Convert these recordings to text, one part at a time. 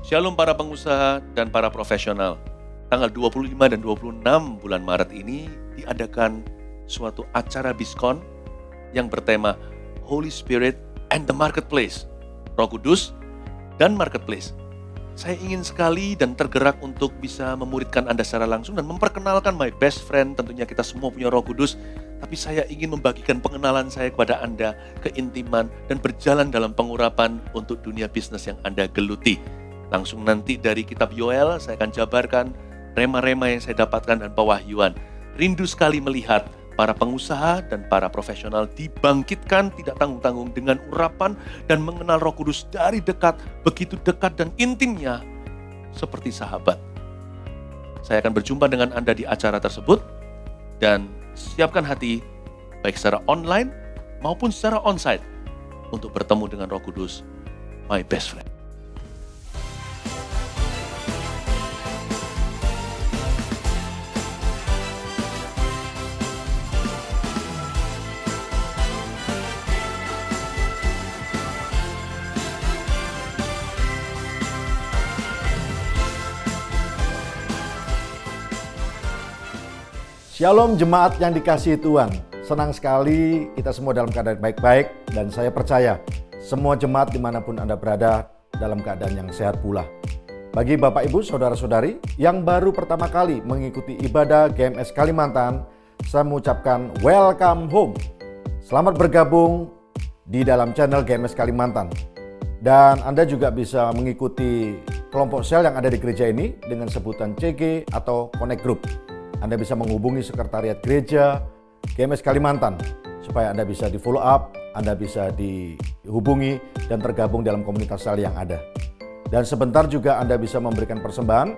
Shalom para pengusaha dan para profesional. Tanggal 25 dan 26 bulan Maret ini diadakan suatu acara Biskon yang bertema Holy Spirit and the Marketplace. Roh Kudus dan Marketplace. Saya ingin sekali dan tergerak untuk bisa memuridkan Anda secara langsung dan memperkenalkan my best friend. Tentunya kita semua punya Roh Kudus, tapi saya ingin membagikan pengenalan saya kepada Anda, keintiman dan berjalan dalam pengurapan untuk dunia bisnis yang Anda geluti. Langsung nanti dari kitab Yoel saya akan jabarkan rema-rema yang saya dapatkan dan pewahyuan. Rindu sekali melihat para pengusaha dan para profesional dibangkitkan tidak tanggung-tanggung dengan urapan dan mengenal Roh Kudus dari dekat, begitu dekat dan intimnya seperti sahabat. Saya akan berjumpa dengan Anda di acara tersebut dan siapkan hati baik secara online maupun secara onsite untuk bertemu dengan Roh Kudus, my best friend. Shalom jemaat yang dikasihi Tuhan. Senang sekali kita semua dalam keadaan baik-baik dan saya percaya semua jemaat dimanapun Anda berada dalam keadaan yang sehat pula. Bagi Bapak Ibu, Saudara-saudari yang baru pertama kali mengikuti ibadah GMS Kalimantan, saya mengucapkan welcome home. Selamat bergabung di dalam channel GMS Kalimantan. Dan Anda juga bisa mengikuti kelompok sel yang ada di gereja ini dengan sebutan CG atau Connect Group. Anda bisa menghubungi sekretariat gereja GMS Kalimantan supaya Anda bisa di follow up, Anda bisa dihubungi dan tergabung dalam komunitas sel yang ada. Dan sebentar juga Anda bisa memberikan persembahan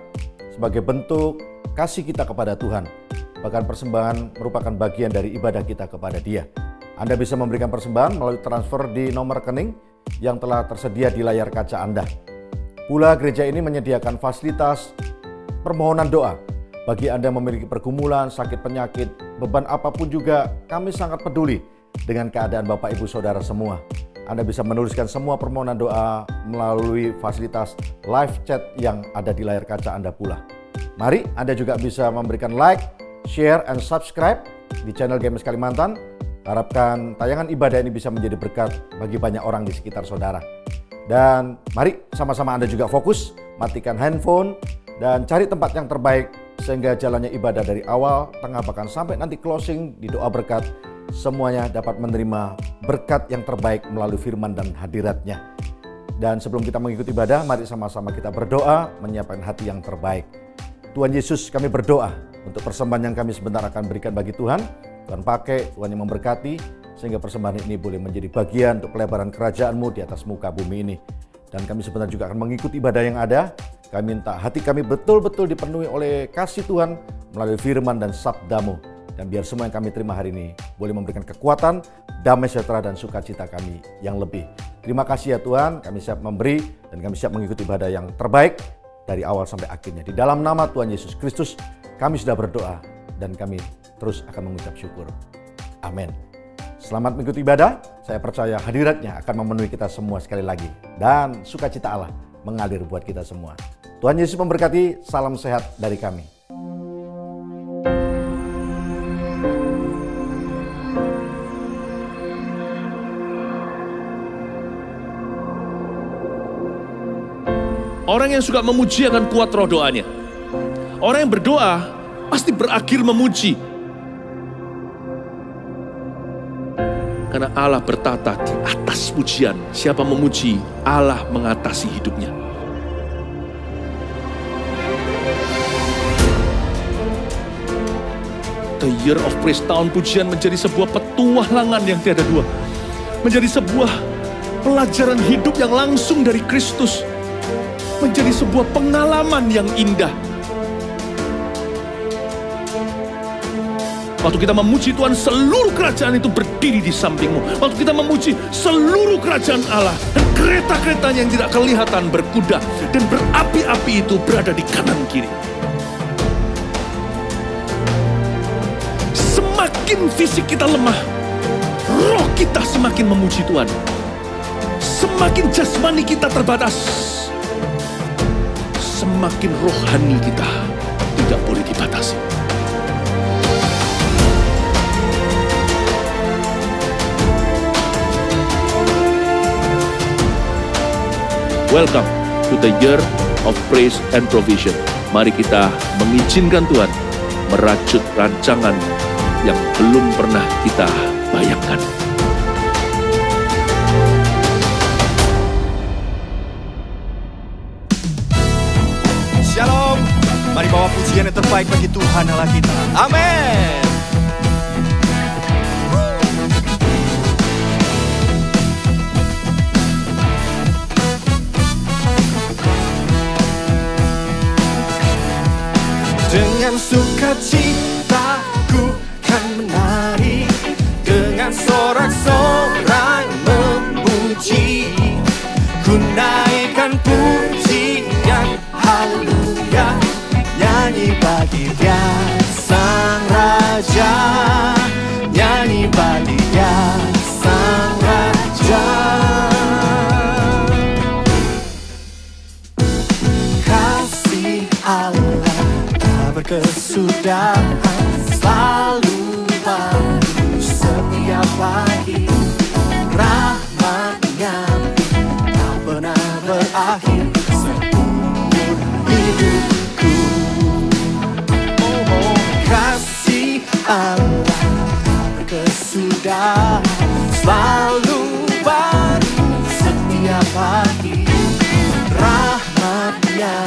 sebagai bentuk kasih kita kepada Tuhan. Bahkan persembahan merupakan bagian dari ibadah kita kepada Dia. Anda bisa memberikan persembahan melalui transfer di nomor rekening yang telah tersedia di layar kaca Anda. Pula gereja ini menyediakan fasilitas permohonan doa. Bagi Anda yang memiliki pergumulan, sakit penyakit, beban apapun juga, kami sangat peduli dengan keadaan Bapak Ibu Saudara semua. Anda bisa menuliskan semua permohonan doa melalui fasilitas live chat yang ada di layar kaca Anda pula. Mari Anda juga bisa memberikan like, share, and subscribe di channel GMS Kalimantan. Harapkan tayangan ibadah ini bisa menjadi berkat bagi banyak orang di sekitar saudara. Dan mari sama-sama Anda juga fokus, matikan handphone, dan cari tempat yang terbaik sehingga jalannya ibadah dari awal, tengah, bahkan sampai nanti closing di doa berkat, semuanya dapat menerima berkat yang terbaik melalui firman dan hadiratnya. Dan sebelum kita mengikuti ibadah, mari sama-sama kita berdoa, menyiapkan hati yang terbaik. Tuhan Yesus, kami berdoa untuk persembahan yang kami sebentar akan berikan bagi Tuhan. Tuhan pakai, Tuhan yang memberkati, sehingga persembahan ini boleh menjadi bagian untuk pelebaran kerajaan-Mu di atas muka bumi ini. Dan kami sebentar juga akan mengikuti ibadah yang ada. Kami minta hati kami betul-betul dipenuhi oleh kasih Tuhan melalui firman dan sabda-Mu. Dan biar semua yang kami terima hari ini boleh memberikan kekuatan, damai sejahtera dan sukacita kami yang lebih. Terima kasih ya Tuhan, kami siap memberi dan kami siap mengikuti ibadah yang terbaik dari awal sampai akhirnya. Di dalam nama Tuhan Yesus Kristus kami sudah berdoa dan kami terus akan mengucap syukur. Amin. Selamat mengikuti ibadah, saya percaya hadiratnya akan memenuhi kita semua sekali lagi. Dan sukacita Allah mengalir buat kita semua. Tuhan Yesus memberkati, salam sehat dari kami. Orang yang suka memuji akan kuat roh doanya. Orang yang berdoa pasti berakhir memuji. Karena Allah bertata di atas pujian. Siapa memuji, Allah mengatasi hidupnya. The Year of Praise, tahun pujian menjadi sebuah petualangan yang tiada dua. Menjadi sebuah pelajaran hidup yang langsung dari Kristus. Menjadi sebuah pengalaman yang indah. Waktu kita memuji Tuhan, seluruh kerajaan itu berdiri di sampingmu. Waktu kita memuji, seluruh kerajaan Allah dan kereta-keretanya yang tidak kelihatan berkuda dan berapi-api itu berada di kanan kiri. Semakin fisik kita lemah, roh kita semakin memuji Tuhan. Semakin jasmani kita terbatas, semakin rohani kita tidak boleh dibatasi. Welcome to the year of praise and provision. Mari kita mengizinkan Tuhan merajut rancangan yang belum pernah kita bayangkan. Shalom, mari bawa pujian yang terbaik bagi Tuhan Allah kita. Amin. Dengan sukacita ku kan menari, dengan sorak-sorai memuji, ku naikkan pujian haleluya, nyanyi bagi Dia Sang Raja, nyanyi bagi Dia Sang Raja. Kasih Allah berkesudahan selalu baru setiap pagi, rahmat-Nya tak pernah berakhir seumur hidupku. Oh, kasih Allah berkesudahan selalu baru setiap pagi, rahmat-Nya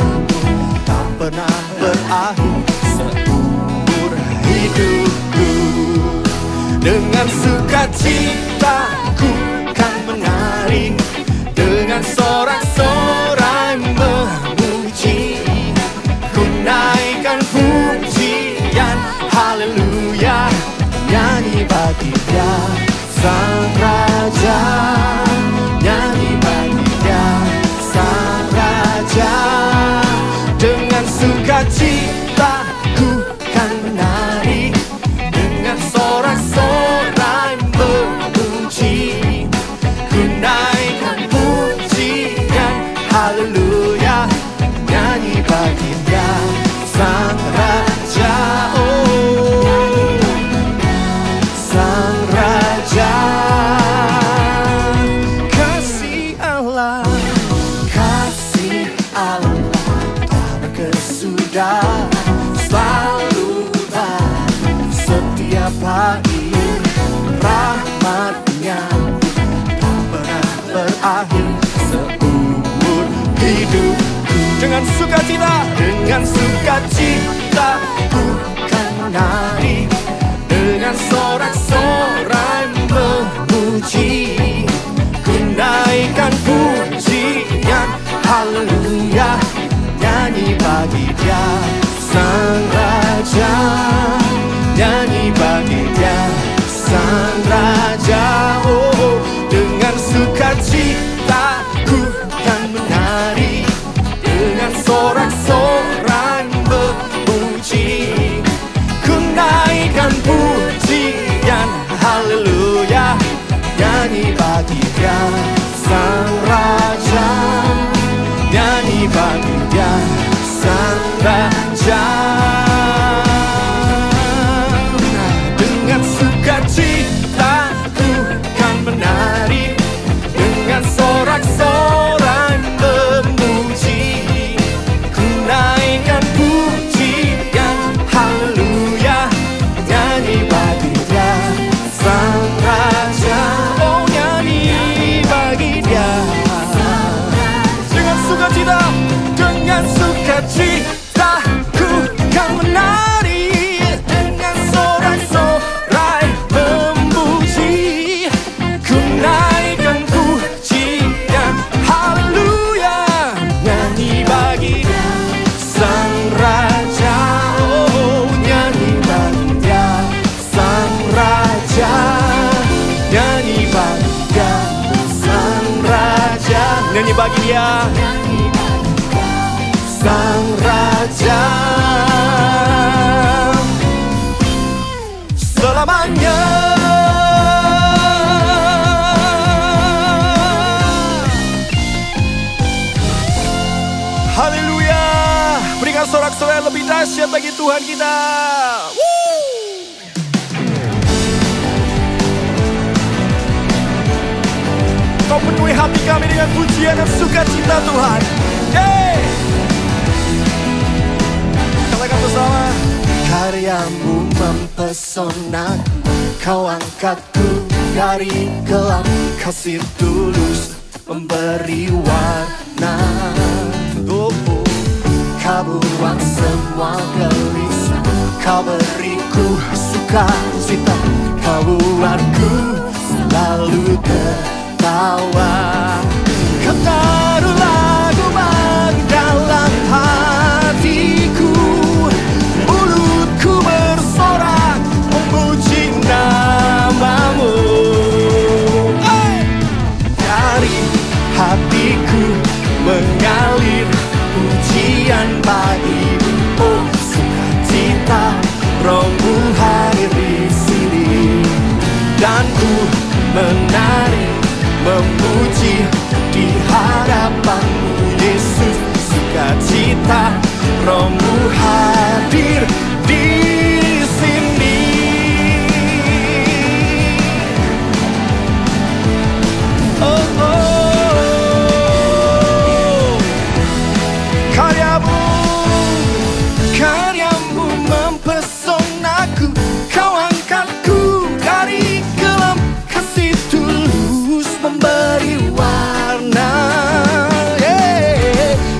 tak pernah berakhir seumur hidupku. Dengan sukacita ku kan menari, dengan sorak-sorai memuji, ku naikkan pujian haleluya, nyanyi bagi Dia Sang Raja, nyanyi bagi Dia Sang Raja. Dengan sukacita ku kan menari, dengan sorak-sorai memuji, ku naikkan pujian haleluya, nyanyi bagi Dia Sang Raja. Oh, Sang Raja. Kasih Allah, kasih Allah berkesudahan selalu baru setiap pagi, rahmat-Nya tak pernah berakhir seumur hidupku. Dengan sukacita ku kan menari, dengan sorak-sorai memuji, ku naikkan pujian haleluya, nyanyi bagi Dia Sang Raja, nyanyi bagi Dia Sang Raja. Oh, dengan sukacita ku kan menari, dengan sorak-sorai memuji, ku naikkan pujian haleluya, nyanyi bagi Dia Sang Raja, nyanyi bagi Dia Sang Raja. Dengan sukacita ku kan menari, dengan sorak-sorai memuji, ku naikkan pujian haleluya, nyanyi bagi Dia Sang Raja. Oh, nyanyi bagi Dia dengan sukacita, dengan sukacita ku kan menari, dengan sorak-sorai memuji, ku naikkan pujian haleluya, nyanyi bagi Dia Sang Raja. Oh, nyanyi bagi Dia Sang Raja, nyanyi bagi Dia Sang Raja, nyanyi bagi Dia Sang Raja selamanya. Haleluya. bagi Tuhan kita. Kau penuhi hati kami dengan pujian dan sukacita Tuhan. Yeay! Katakan bersama. Karyamu mempesona, kau angkatku dari kelam, kasih tulus memberi warna. Kau buang semua gelisah, kau beriku sukacita, kau buatku selalu tertawa. Kau taruh lagu baru dalam hatiku, mulutku bersorak memuji namamu. Dari hatiku mengalir pujian bagimu, oh sukacita, Rohmu hadir di sini, dan ku menari memuji di hadapanmu Yesus. Sukacita, Rohmu hadir di sini. Oh, karyamu mempesonaku, kau angkatku dari kelam, kasih tulus memberi warna.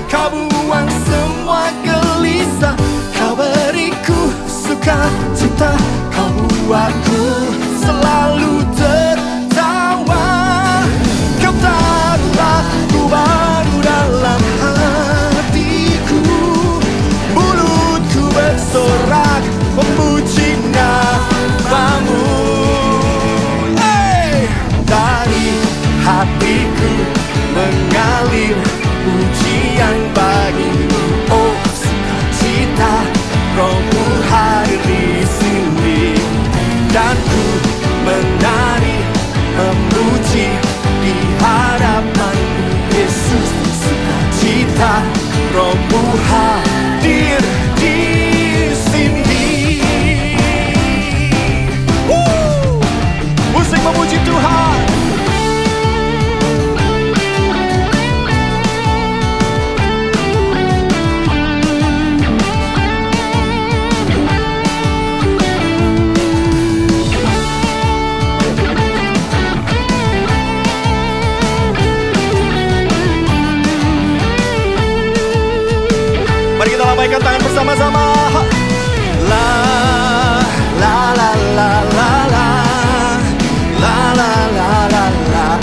Kau buang semua gelisah, kau beriku sukacita, kau buatku selalu tertawa. Kau taruh lagu baru dalam hatiku, mulutku bersorak memuji namamu. Dari hatiku mengalir pujian bagimu, oh sukacita, Rohmu hadir di sini, dan ku menari memuji di hadapanmu Yesus. Sukacita, Rohmu hadir di sini. Musik memuji Tuhan. Mari kita lambaikan tangan bersama-sama. La la la la la la la la la la la.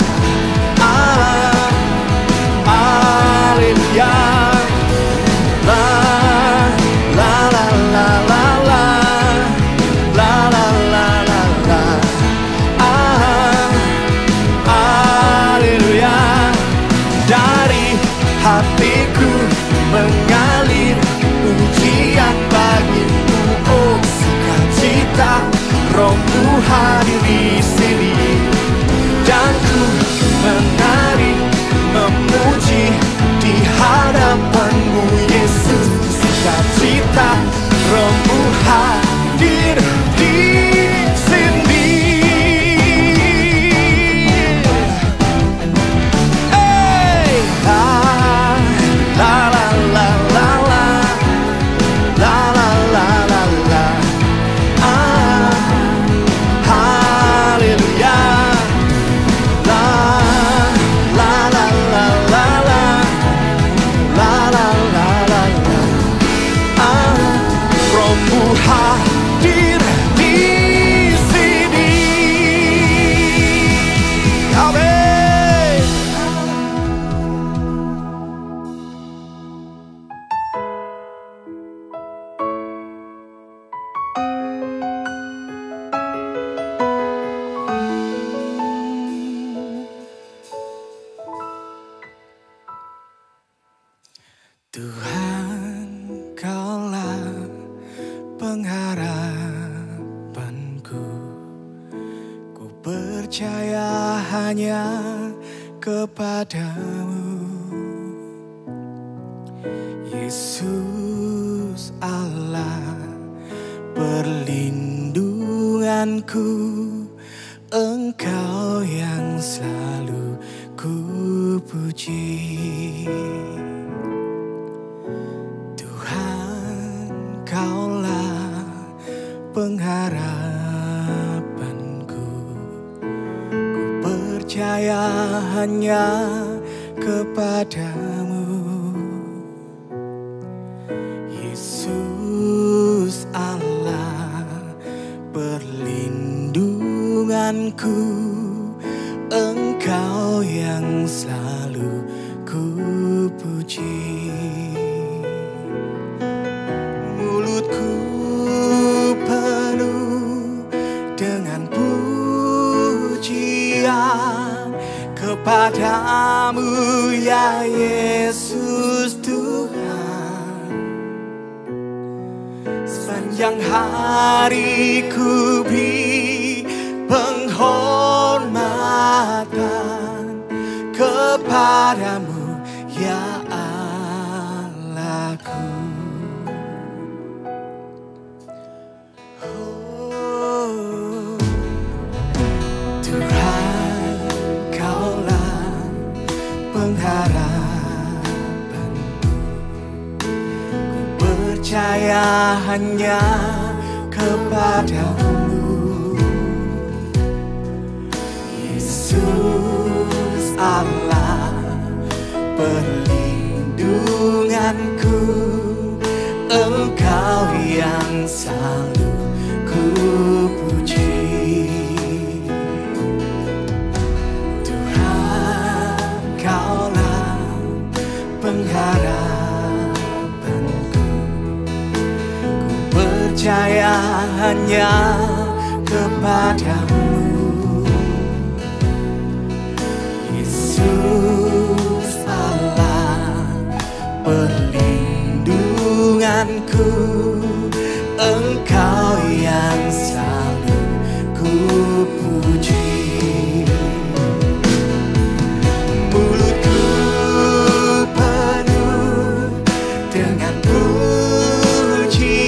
Haleluya. La la la la la la la la la la la. Haleluya. Dari hatiku mengalir pujian bagimu, oh sukacita, Rohmu hadir di sini, dan ku menari memuji di hadapanmu Yesus. Sukacita, Rohmu hadir di sini. La la la la la la la la la la. Haleluya. La la la la la la la la la la la. Rohmu hadir di sini. Amin. Tuhan, Kaulah pengharapanku. Ku percaya hanya kepadamu, Yesus Yesus Allah perlindunganku, Engkau yang selalu ku puji. Tuhan, Kaulah pengharapanku, ku percaya hanya kepadamu. Yesus Allah perlindunganku, Engkau yang selalu ku puji. Mulutku penuh dengan pujian kepadamu ya Yesus Tuhan. Sepanjang hari ku beri penghormatan kepadamu ya Allahku. Oh, Tuhan, Kaulah pengharapanku, ku percaya hanya kepadamu. Yesus Allah perlindunganku, Engkau yang selalu ku puji. Tuhan, Kaulah pengharapanku, ku percaya hanya kepadamu. Yesus Allah perlindunganku, Engkau yang selalu ku puji. Mulutku penuh dengan pujian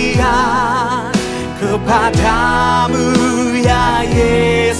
kepadamu ya Yesus.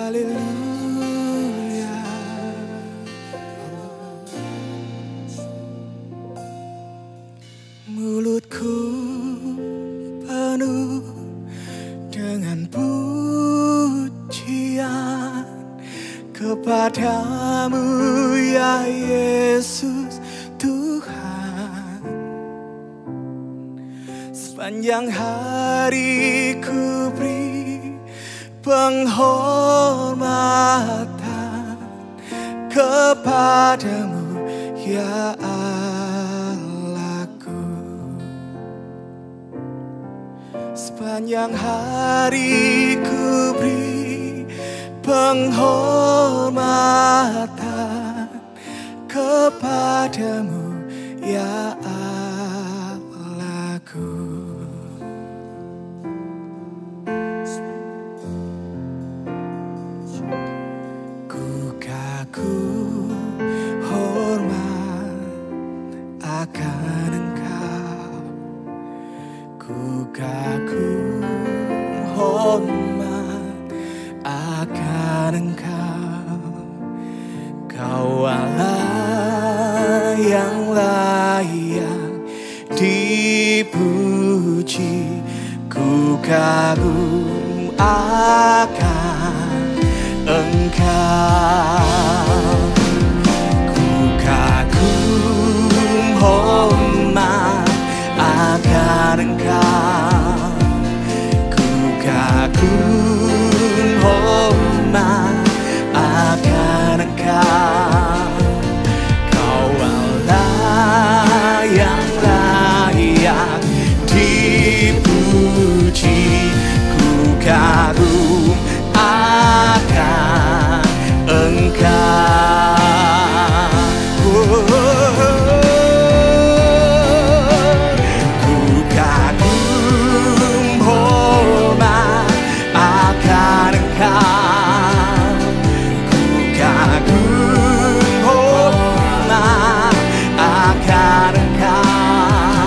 Haleluya. Mulutku penuh dengan pujian kepadamu ya Yesus Tuhan. Sepanjang hari ku beri penghormatan kepadamu ya Allahku. Sepanjang hari ku beri penghormatan kepadamu ya Allahku. Ku kagum hormat akan Engkau, ku kagum hormat akan Engkau. Kau Allah yang layak dipuji, ku kagum akan Engkau. Ku kagum hormat akan Engkau, ku kagum hormat akan Engkau. Kau Allah yang layak dipuji, ku kagum akan Engkau. Ku kagum hormat akan Engkau, ku kagum hormat akan Engkau.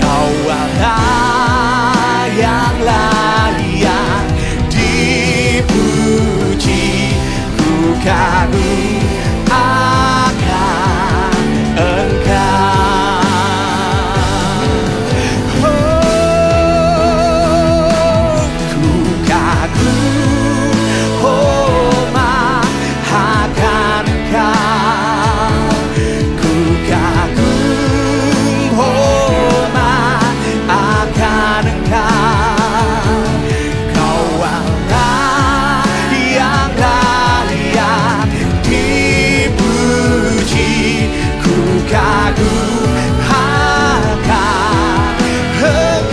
Kau Allah yang layak dipuji, ku kagum akan Engkau. Ku kagum hormat akan Engkau, ku kagum hormat akan Engkau. Kau Allah yang layak dipuji, ku kagum akan Engkau.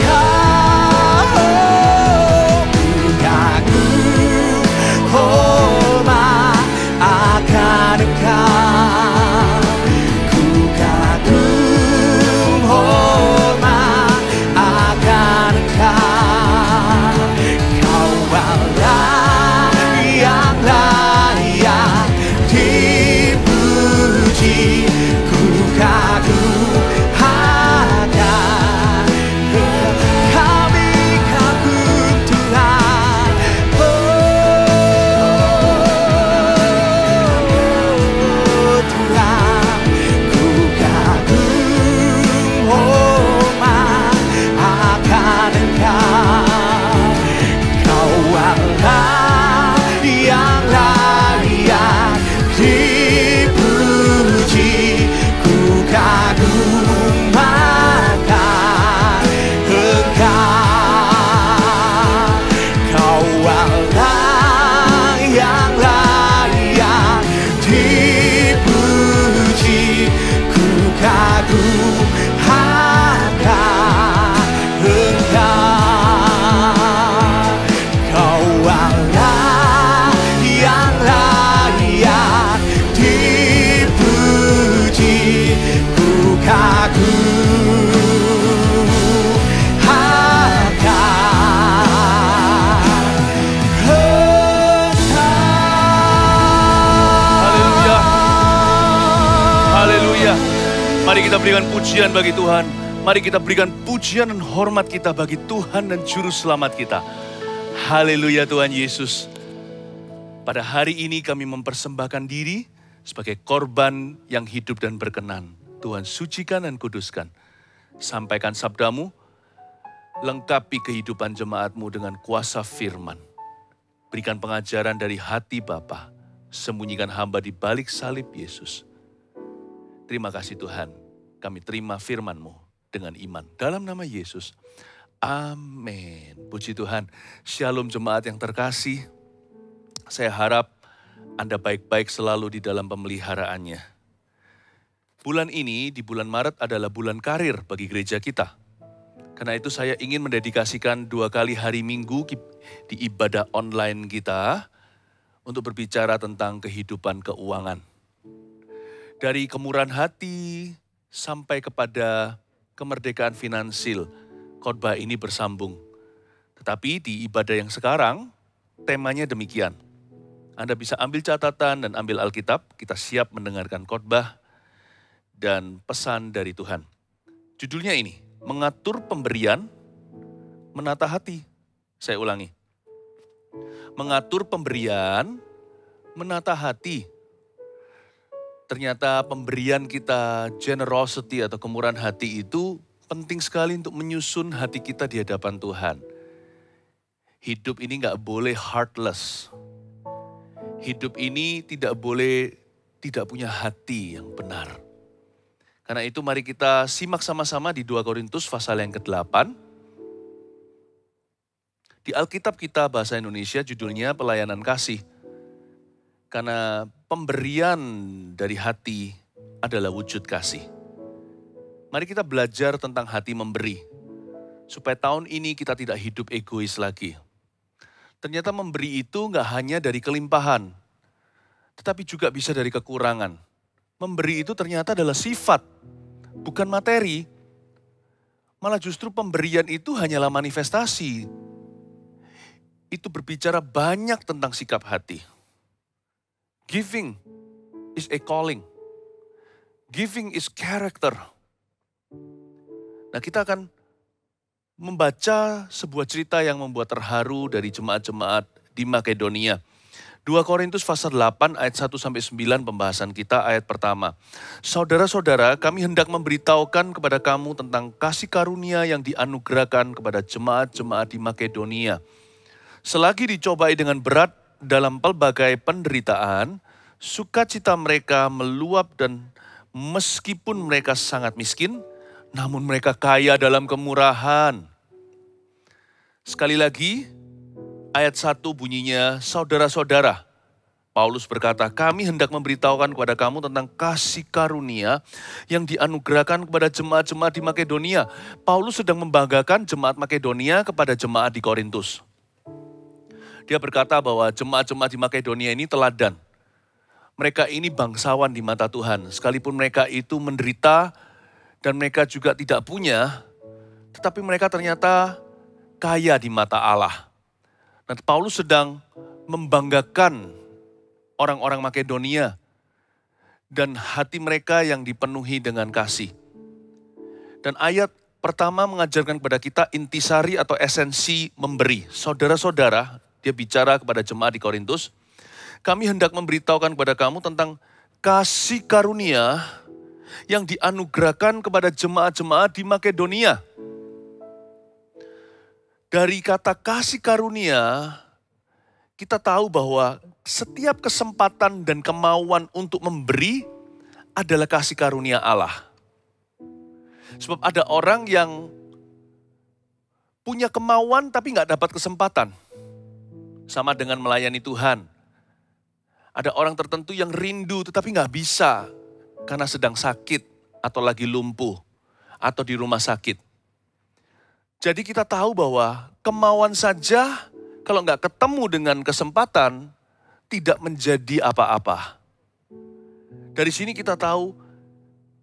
Ku kagum hormat akan Engkau, ku kagum hormat akan Engkau. Kau Allah yang layak dipuji, ku kagum akan Kami kagum Tuhan. Tuhan, ku kagum hormat akan Engkau. Kau Allah yang layak dipuji, ku kagum akan Engkau. Kau Allah yang layak dipuji, ku kagum akan Engkau. Kau Allah yang layak dipuji, ku kagum akan Haleluya. Haleluya. Mari kita berikan pujian bagi Tuhan. Mari kita berikan pujian dan hormat kita bagi Tuhan dan Juru Selamat kita. Haleluya Tuhan Yesus. Pada hari ini kami mempersembahkan diri sebagai korban yang hidup dan berkenan. Tuhan sucikan dan kuduskan. Sampaikan sabdamu, lengkapi kehidupan jemaatmu dengan kuasa firman. Berikan pengajaran dari hati Bapa. Sembunyikan hamba di balik salib Yesus. Terima kasih Tuhan, kami terima firman-Mu dengan iman. Dalam nama Yesus, amin. Puji Tuhan, shalom jemaat yang terkasih. Saya harap Anda baik-baik selalu di dalam pemeliharaannya. Bulan ini, di bulan Maret adalah bulan karir bagi gereja kita. Karena itu saya ingin mendedikasikan 2 kali hari Minggu di ibadah online kita untuk berbicara tentang kehidupan keuangan. Dari kemurahan hati sampai kepada kemerdekaan finansil, khotbah ini bersambung. Tetapi di ibadah yang sekarang, temanya demikian. Anda bisa ambil catatan dan ambil Alkitab, kita siap mendengarkan khotbah dan pesan dari Tuhan. Judulnya ini, mengatur pemberian, menata hati. Saya ulangi. Mengatur pemberian, menata hati. Ternyata pemberian kita, generosity atau kemurahan hati itu penting sekali untuk menyusun hati kita di hadapan Tuhan. Hidup ini gak boleh heartless. Hidup ini tidak boleh tidak punya hati yang benar. Karena itu mari kita simak sama-sama di 2 Korintus pasal yang ke-8. Di Alkitab kita bahasa Indonesia judulnya pelayanan kasih. Karena pemberian dari hati adalah wujud kasih. Mari kita belajar tentang hati memberi. Supaya tahun ini kita tidak hidup egois lagi. Ternyata memberi itu nggak hanya dari kelimpahan, tetapi juga bisa dari kekurangan. Memberi itu ternyata adalah sifat, bukan materi. Malah justru pemberian itu hanyalah manifestasi. Itu berbicara banyak tentang sikap hati. Giving is a calling. Giving is character. Nah, kita akan membaca sebuah cerita yang membuat terharu dari jemaat-jemaat di Makedonia. 2 Korintus pasal 8 ayat 1-9 pembahasan kita ayat pertama. Saudara-saudara, kami hendak memberitahukan kepada kamu tentang kasih karunia yang dianugerahkan kepada jemaat-jemaat di Makedonia. Selagi dicobai dengan berat dalam pelbagai penderitaan, sukacita mereka meluap dan meskipun mereka sangat miskin, namun mereka kaya dalam kemurahan. Sekali lagi, ayat 1 bunyinya, saudara-saudara. Paulus berkata, kami hendak memberitahukan kepada kamu tentang kasih karunia yang dianugerahkan kepada jemaat-jemaat di Makedonia. Paulus sedang membanggakan jemaat Makedonia kepada jemaat di Korintus. Dia berkata bahwa jemaat-jemaat di Makedonia ini teladan. Mereka ini bangsawan di mata Tuhan. Sekalipun mereka itu menderita dan mereka juga tidak punya, tetapi mereka ternyata kaya di mata Allah. Nah, Paulus sedang membanggakan orang-orang Makedonia dan hati mereka yang dipenuhi dengan kasih. Dan ayat pertama mengajarkan kepada kita intisari atau esensi memberi. Saudara-saudara, dia bicara kepada jemaat di Korintus, kami hendak memberitahukan kepada kamu tentang kasih karunia yang dianugerahkan kepada jemaat-jemaat di Makedonia. Dari kata kasih karunia, kita tahu bahwa setiap kesempatan dan kemauan untuk memberi adalah kasih karunia Allah. Sebab ada orang yang punya kemauan tapi nggak dapat kesempatan. Sama dengan melayani Tuhan. Ada orang tertentu yang rindu tetapi nggak bisa karena sedang sakit atau lagi lumpuh atau di rumah sakit. Jadi kita tahu bahwa kemauan saja kalau nggak ketemu dengan kesempatan tidak menjadi apa-apa. Dari sini kita tahu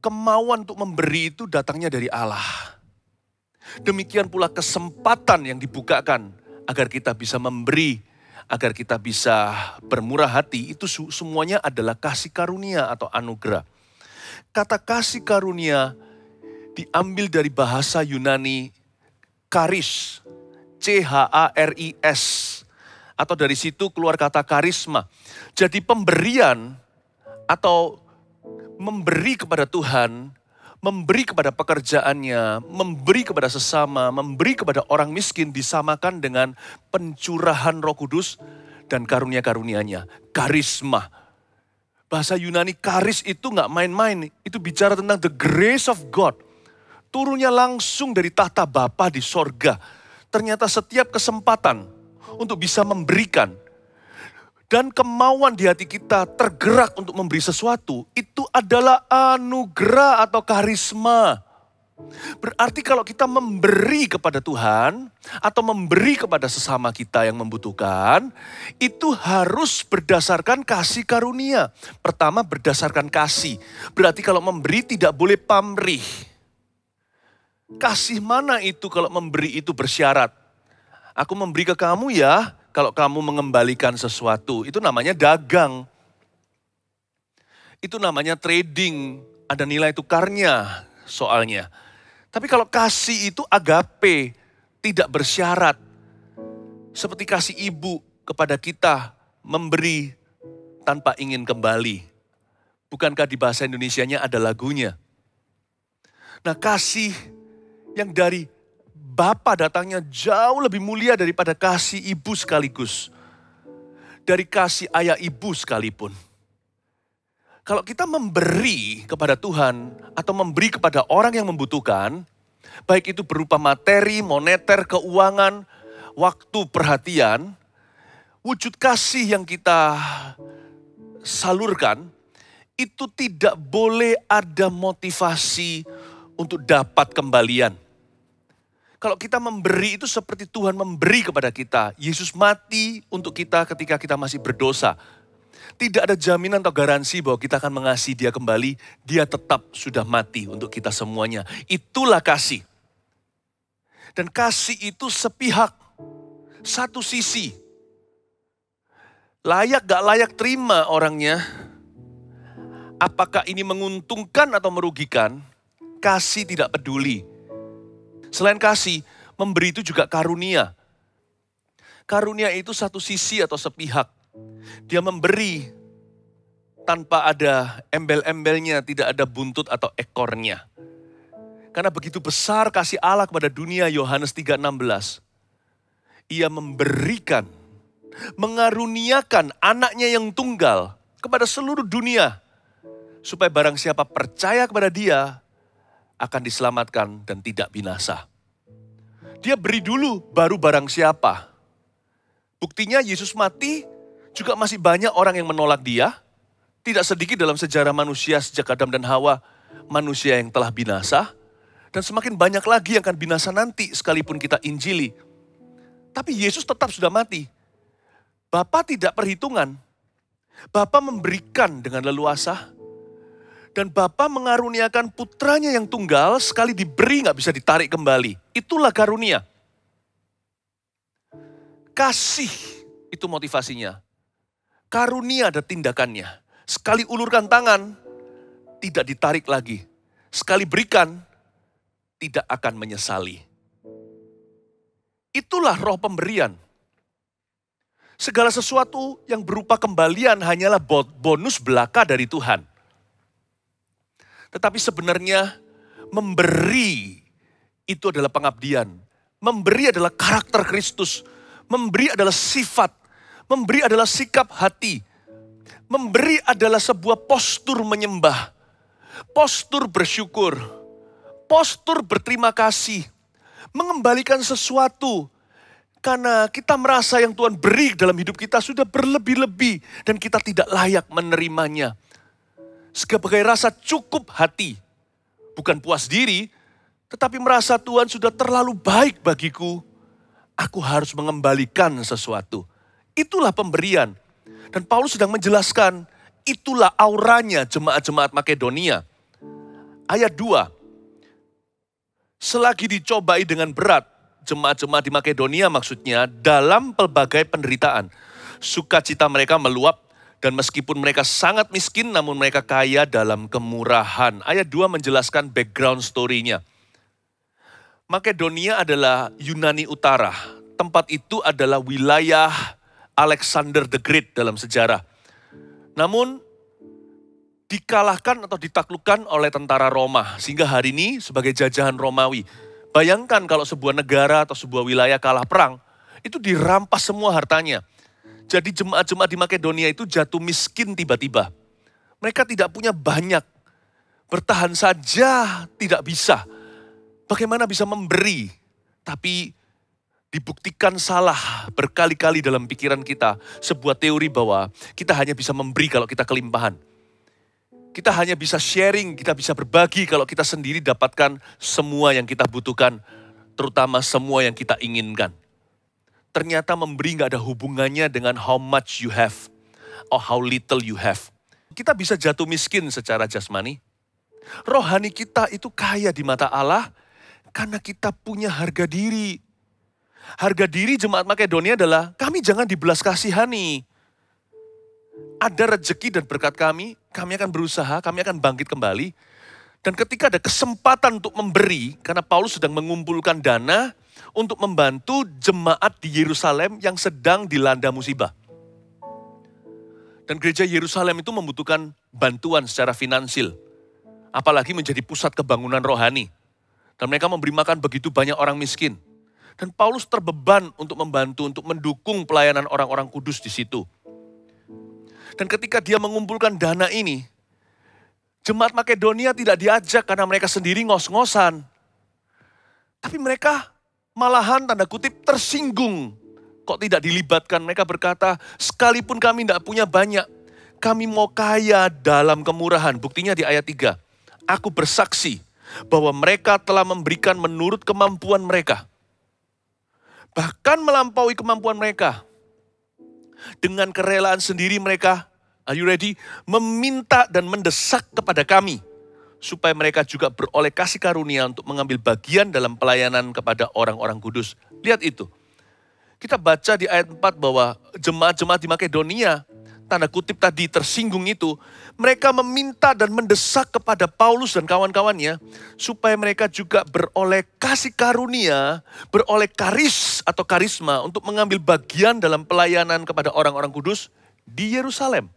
kemauan untuk memberi itu datangnya dari Allah. Demikian pula kesempatan yang dibukakan agar kita bisa memberi, agar kita bisa bermurah hati, itu semuanya adalah kasih karunia atau anugerah. Kata kasih karunia diambil dari bahasa Yunani charis, C-H-A-R-I-S, Atau dari situ keluar kata karisma. Jadi pemberian atau memberi kepada Tuhan, memberi kepada pekerjaannya, memberi kepada sesama, memberi kepada orang miskin disamakan dengan pencurahan Roh Kudus dan karunia-karunia-Nya. Karisma. Bahasa Yunani karis itu nggak main-main. Itu bicara tentang the grace of God. Turunnya langsung dari tahta Bapa di sorga. Ternyata setiap kesempatan untuk bisa memberikan. Dan kemauan di hati kita tergerak untuk memberi sesuatu. Itu adalah anugerah atau karisma. Berarti kalau kita memberi kepada Tuhan atau memberi kepada sesama kita yang membutuhkan, itu harus berdasarkan kasih karunia. Pertama berdasarkan kasih. Berarti kalau memberi tidak boleh pamrih. Kasih mana itu kalau memberi itu bersyarat? Aku memberi ke kamu ya, kalau kamu mengembalikan sesuatu. Itu namanya dagang. Itu namanya trading. Ada nilai tukarnya soalnya. Tapi kalau kasih itu agape, tidak bersyarat. Seperti kasih ibu kepada kita, memberi tanpa ingin kembali. Bukankah di bahasa Indonesianya ada lagunya? Nah, kasih yang dari Bapa datangnya jauh lebih mulia daripada kasih ibu sekaligus. Dari kasih ayah ibu sekalipun. Kalau kita memberi kepada Tuhan atau memberi kepada orang yang membutuhkan, baik itu berupa materi, moneter, keuangan, waktu, perhatian, wujud kasih yang kita salurkan, itu tidak boleh ada motivasi untuk dapat kembalian. Kalau kita memberi itu seperti Tuhan memberi kepada kita. Yesus mati untuk kita ketika kita masih berdosa. Tidak ada jaminan atau garansi bahwa kita akan mengasihi dia kembali. Dia tetap sudah mati untuk kita semuanya. Itulah kasih. Dan kasih itu sepihak. Satu sisi. Layak gak layak terima orangnya. Apakah ini menguntungkan atau merugikan? Kasih tidak peduli. Selain kasih, memberi itu juga karunia. Karunia itu satu sisi atau sepihak. Dia memberi tanpa ada embel-embelnya, tidak ada buntut atau ekornya. Karena begitu besar kasih Allah kepada dunia, Yohanes 3:16. Ia memberikan, mengaruniakan anaknya yang tunggal kepada seluruh dunia. Supaya barang siapa percaya kepada dia, akan diselamatkan dan tidak binasa. Dia beri dulu, baru barang siapa. Buktinya Yesus mati, juga masih banyak orang yang menolak dia. Tidak sedikit dalam sejarah manusia sejak Adam dan Hawa, manusia yang telah binasa. Dan semakin banyak lagi yang akan binasa nanti sekalipun kita injili. Tapi Yesus tetap sudah mati. Bapa tidak perhitungan. Bapa memberikan dengan leluasa. Dan Bapa mengaruniakan putranya yang tunggal, sekali diberi gak bisa ditarik kembali. Itulah karunia. Kasih itu motivasinya. Karunia ada tindakannya. Sekali ulurkan tangan, tidak ditarik lagi. Sekali berikan, tidak akan menyesali. Itulah roh pemberian. Segala sesuatu yang berupa kembalian hanyalah bonus belaka dari Tuhan. Tetapi sebenarnya memberi itu adalah pengabdian. Memberi adalah karakter Kristus. Memberi adalah sifat. Memberi adalah sikap hati. Memberi adalah sebuah postur menyembah. Postur bersyukur. Postur berterima kasih. Mengembalikan sesuatu. Karena kita merasa yang Tuhan beri dalam hidup kita sudah berlebih-lebih. Dan kita tidak layak menerimanya. Sebagai rasa cukup hati. Bukan puas diri. Tetapi merasa Tuhan sudah terlalu baik bagiku. Aku harus mengembalikan sesuatu. Itulah pemberian. Dan Paulus sedang menjelaskan, itulah auranya jemaat-jemaat Makedonia. Ayat 2. Selagi dicobai dengan berat, jemaat-jemaat di Makedonia maksudnya, dalam pelbagai penderitaan. Sukacita mereka meluap, dan meskipun mereka sangat miskin, namun mereka kaya dalam kemurahan. Ayat 2 menjelaskan background story-nya. Makedonia adalah Yunani Utara. Tempat itu adalah wilayah Alexander the Great dalam sejarah. Namun dikalahkan atau ditaklukkan oleh tentara Roma. Sehingga hari ini sebagai jajahan Romawi. Bayangkan kalau sebuah negara atau sebuah wilayah kalah perang, itu dirampas semua hartanya. Jadi jemaat-jemaat di Makedonia itu jatuh miskin tiba-tiba. Mereka tidak punya banyak. Bertahan saja tidak bisa. Bagaimana bisa memberi? Tapi dibuktikan salah berkali-kali dalam pikiran kita. Sebuah teori bahwa kita hanya bisa memberi kalau kita kelimpahan. Kita hanya bisa sharing, kita bisa berbagi kalau kita sendiri dapatkan semua yang kita butuhkan. Terutama semua yang kita inginkan. Ternyata memberi gak ada hubungannya dengan how much you have. Or how little you have. Kita bisa jatuh miskin secara jasmani. Rohani kita itu kaya di mata Allah. Karena kita punya harga diri. Harga diri jemaat Makedonia adalah kami jangan dibelas kasihani. Ada rezeki dan berkat kami akan berusaha, kami akan bangkit kembali. Dan ketika ada kesempatan untuk memberi, karena Paulus sedang mengumpulkan dana untuk membantu jemaat di Yerusalem yang sedang dilanda musibah. Dan gereja Yerusalem itu membutuhkan bantuan secara finansil. Apalagi menjadi pusat kebangunan rohani. Dan mereka memberi makan begitu banyak orang miskin. Dan Paulus terbeban untuk membantu, untuk mendukung pelayanan orang-orang kudus di situ. Dan ketika dia mengumpulkan dana ini, jemaat Makedonia tidak diajak karena mereka sendiri ngos-ngosan. Tapi mereka malahan tanda kutip tersinggung. Kok tidak dilibatkan? Mereka berkata, sekalipun kami tidak punya banyak, kami mau kaya dalam kemurahan. Buktinya di ayat 3. Aku bersaksi bahwa mereka telah memberikan menurut kemampuan mereka. Bahkan melampaui kemampuan mereka. Dengan kerelaan sendiri mereka, are you ready? Meminta dan mendesak kepada kami. Supaya mereka juga beroleh kasih karunia untuk mengambil bagian dalam pelayanan kepada orang-orang kudus. Lihat itu. Kita baca di ayat 4 bahwa jemaat-jemaat di Makedonia, tanda kutip tadi tersinggung itu, mereka meminta dan mendesak kepada Paulus dan kawan-kawannya supaya mereka juga beroleh kasih karunia, beroleh karis atau karisma untuk mengambil bagian dalam pelayanan kepada orang-orang kudus di Yerusalem.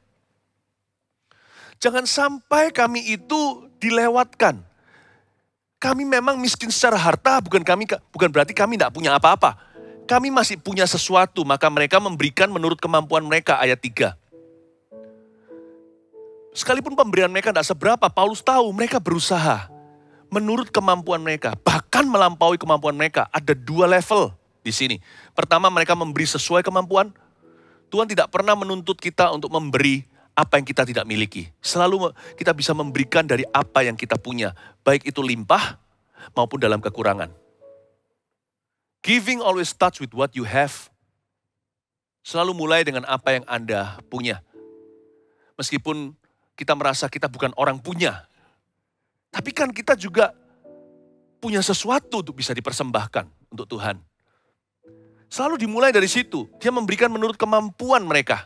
Jangan sampai kami itu dilewatkan. Kami memang miskin secara harta, bukan berarti kami tidak punya apa-apa. Kami masih punya sesuatu, maka mereka memberikan menurut kemampuan mereka, ayat 3. Sekalipun pemberian mereka tidak seberapa, Paulus tahu mereka berusaha menurut kemampuan mereka. Bahkan melampaui kemampuan mereka. Ada 2 level di sini. Pertama, mereka memberi sesuai kemampuan. Tuhan tidak pernah menuntut kita untuk memberi apa yang kita tidak miliki. Selalu kita bisa memberikan dari apa yang kita punya. Baik itu limpah maupun dalam kekurangan. Giving always starts with what you have. Selalu mulai dengan apa yang Anda punya. Meskipun kita merasa kita bukan orang punya. Tapi kan kita juga punya sesuatu untuk bisa dipersembahkan untuk Tuhan. Selalu dimulai dari situ. Dia memberikan menurut kemampuan mereka.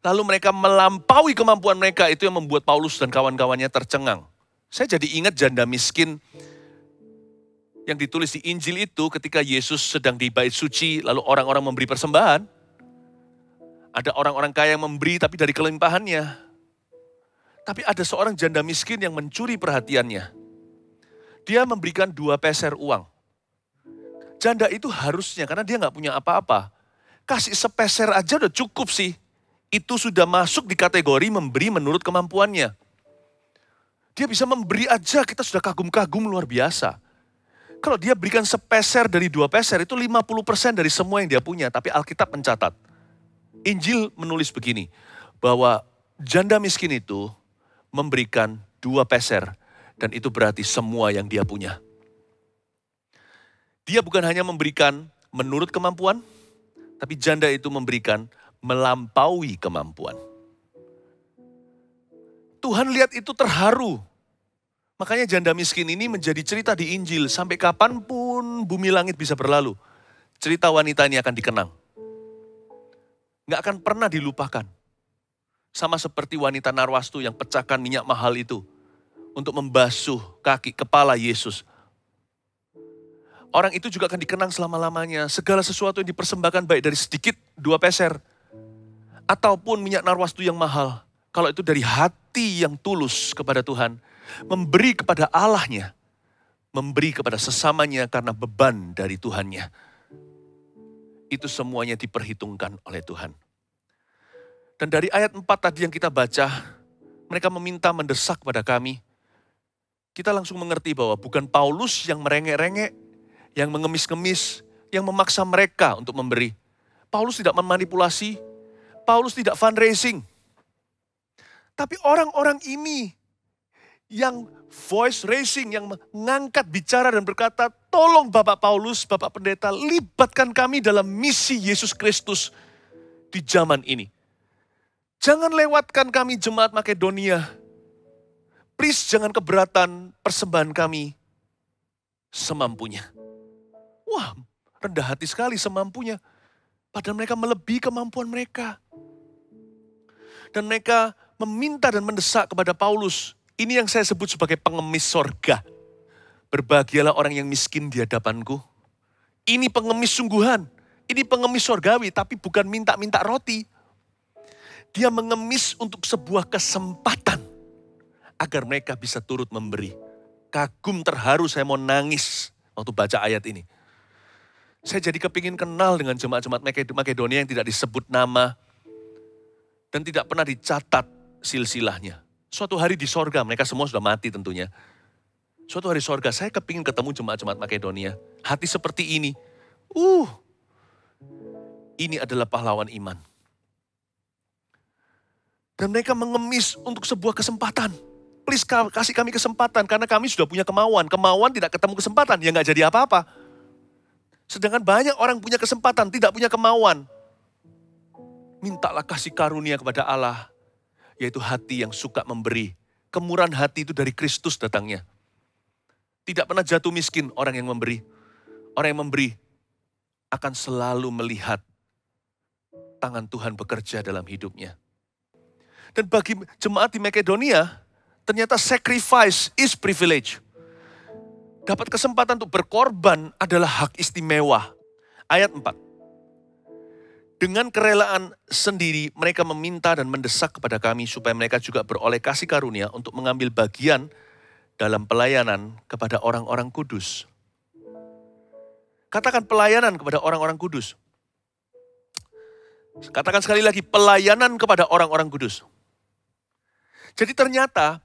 Lalu mereka melampaui kemampuan mereka. Itu yang membuat Paulus dan kawan-kawannya tercengang. Saya jadi ingat janda miskin yang ditulis di Injil itu ketika Yesus sedang di bait suci. Lalu orang-orang memberi persembahan. Ada orang-orang kaya yang memberi tapi dari kelimpahannya. Tapi ada seorang janda miskin yang mencuri perhatiannya. Dia memberikan 2 peser uang. Janda itu harusnya, karena dia gak punya apa-apa, kasih sepeser aja udah cukup sih. Itu sudah masuk di kategori memberi menurut kemampuannya. Dia bisa memberi aja, kita sudah kagum-kagum luar biasa. Kalau dia berikan sepeser dari 2 peser, itu 50% dari semua yang dia punya. Tapi Alkitab mencatat, Injil menulis begini, bahwa janda miskin itu memberikan 2 peser, dan itu berarti semua yang dia punya. Dia bukan hanya memberikan menurut kemampuan, tapi janda itu memberikan melampaui kemampuan. Tuhan lihat itu terharu. Makanya janda miskin ini menjadi cerita di Injil. Sampai kapanpun bumi langit bisa berlalu, cerita wanita ini akan dikenang. Nggak akan pernah dilupakan. Sama seperti wanita Narwastu yang pecahkan minyak mahal itu untuk membasuh kaki kepala Yesus. orang itu juga akan dikenang selama-lamanya. Segala sesuatu yang dipersembahkan baik dari sedikit 2 peser, ataupun minyak narwastu yang mahal. Kalau itu dari hati yang tulus kepada Tuhan, memberi kepada Allahnya, memberi kepada sesamanya karena beban dari Tuhannya. Itu semuanya diperhitungkan oleh Tuhan. Dan dari ayat 4 tadi yang kita baca, mereka meminta mendesak pada kami. Kita langsung mengerti bahwa bukan Paulus yang merengek-rengek, yang mengemis-ngemis, yang memaksa mereka untuk memberi. Paulus tidak memanipulasi, Paulus tidak fundraising. Tapi orang-orang ini yang voice raising, yang mengangkat bicara dan berkata, tolong Bapak Paulus, Bapak Pendeta, libatkan kami dalam misi Yesus Kristus di zaman ini. Jangan lewatkan kami jemaat Makedonia. Please jangan keberatan persembahan kami semampunya. Wah, rendah hati sekali semampunya. Padahal mereka melebihi kemampuan mereka. Dan mereka meminta dan mendesak kepada Paulus. Ini yang saya sebut sebagai pengemis sorga. Berbahagialah orang yang miskin di hadapanku. Ini pengemis sungguhan. Ini pengemis sorgawi, tapi bukan minta-minta roti. Dia mengemis untuk sebuah kesempatan agar mereka bisa turut memberi. Kagum terharu, saya mau nangis waktu baca ayat ini. Saya jadi kepingin kenal dengan jemaat-jemaat Makedonia yang tidak disebut nama dan tidak pernah dicatat silsilahnya. Suatu hari di sorga, mereka semua sudah mati tentunya. Suatu hari sorga, saya kepingin ketemu jemaat-jemaat Makedonia. Hati seperti ini. Ini adalah pahlawan iman. Dan mereka mengemis untuk sebuah kesempatan. Please kasih kami kesempatan, karena kami sudah punya kemauan. Kemauan tidak ketemu kesempatan, ya nggak jadi apa-apa. Sedangkan banyak orang punya kesempatan, tidak punya kemauan. Mintalah kasih karunia kepada Allah, yaitu hati yang suka memberi. Kemurahan hati itu dari Kristus datangnya. Tidak pernah jatuh miskin orang yang memberi. Orang yang memberi akan selalu melihat tangan Tuhan bekerja dalam hidupnya. Dan bagi jemaat di Makedonia, ternyata sacrifice is privilege. Dapat kesempatan untuk berkorban adalah hak istimewa. Ayat 4. Dengan kerelaan sendiri mereka meminta dan mendesak kepada kami supaya mereka juga beroleh kasih karunia untuk mengambil bagian dalam pelayanan kepada orang-orang kudus. Katakan pelayanan kepada orang-orang kudus. Katakan sekali lagi, pelayanan kepada orang-orang kudus. Jadi ternyata